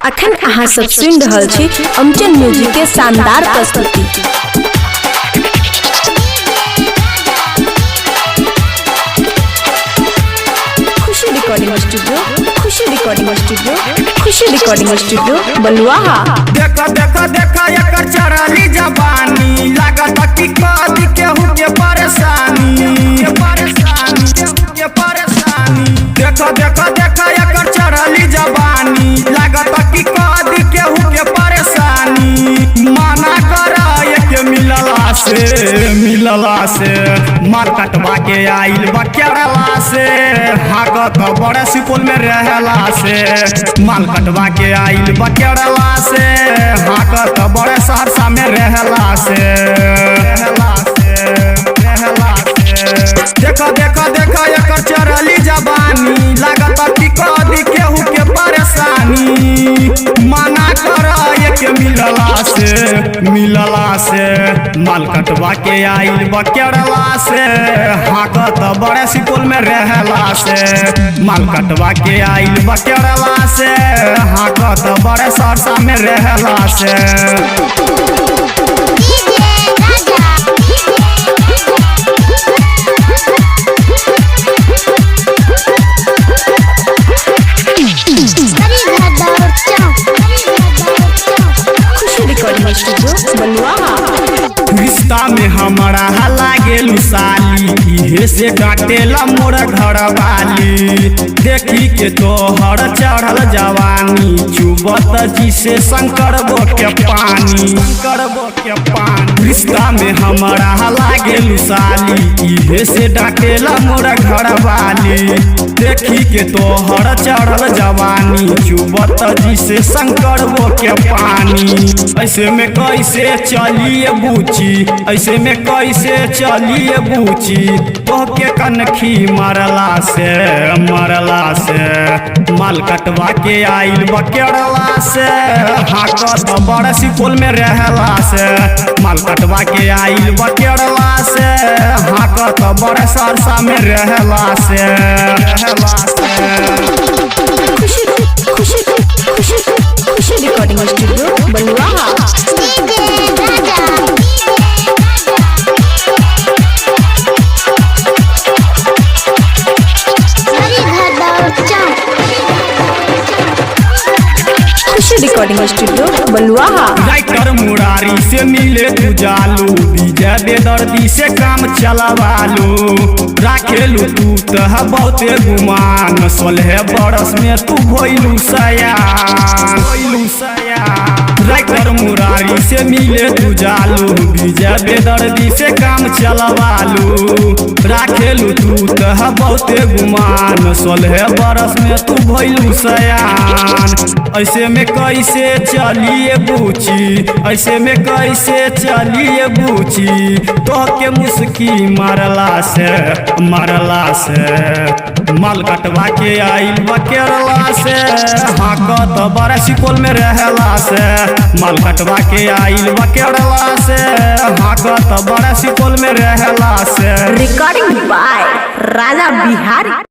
अखन अहाँ सब सुन रहल छी अमचन म्यूजिक के शानदार प्रस्तुति। खुशी रिकॉर्डिंग स्टूडियो बलुआहा। देखा देखा देखा एकर चढ़ली जवानी लागत कि कदी केहू के परेशानी देखा देखा देखा एकर चढ़ली जवानी लागत कि कदी केहू के परेशानी माना कर के मिलला से मार कटवा के आइल बा केरला से हाकत बड़े सुपौल में रहला से माल कटवा के आइल बा केरला से हाकत बड़े सहरसा में रहला से देखा देखा देखा एकर चढ़ली जवानी लागत कि कदी केहू के परेशानी माना कर के मिलला से माल कटवा के आइल बा केरला से हाकत बड़े सुपौल में रहला से माल कटवा के आइल बा केरला से हाकत बड़े सहरसा में रहला से। रिश्ता में हमारा लागेलू साली इहे से डांटेला मोर घर वाली देखी के तोहर चढ़ल जवानी चुबत जी से शंकर बो के पानी रिश्ता में हमारा लागेलू साली इहे से डांटेला मोर घर वाली देखी के तोहर चढ़ल जवानी चुबत जी से शंकर बो के पानी ऐसे में कैसे चलिए बूची ऐसे में कैसे चलिए बूची तोहके कनखी मरला से माल कटवा के आइल बा केरला से हाकत बड़े सुपौल में रहला से माल कटवा के आइल बा केरला से हाकत बड़े सहरसा में रहला से खुशी रिकॉर्डिंग स्टूडियो बलुआहा। रिकॉर्डिंग स्टूडियो बलुआहा। राइटर मुरारी से मिले तू जालू विजय बेदर्दी से काम चलावालू राखेलू तू तह बहुते गुमान 16 बरस में तू भइलू सयान राइटर मुरारी से मिले तू जालू विजय बेदर्दी से काम चलावालू राखेलू तू तह बहुते गुमान 16 बरस में तू भइलू सयान ऐसे में कैसे चलिए बूची ऐसे में कैसे चलिए बूची तोहके मुस्की मारला से माल कटवा के आइल बा केरला से हाकत बड़े सुपौल में रहला से माल कटवा के आइल बा केरला से हाकत बड़े सुपौल में रहला से। Recording by Raja Bihari.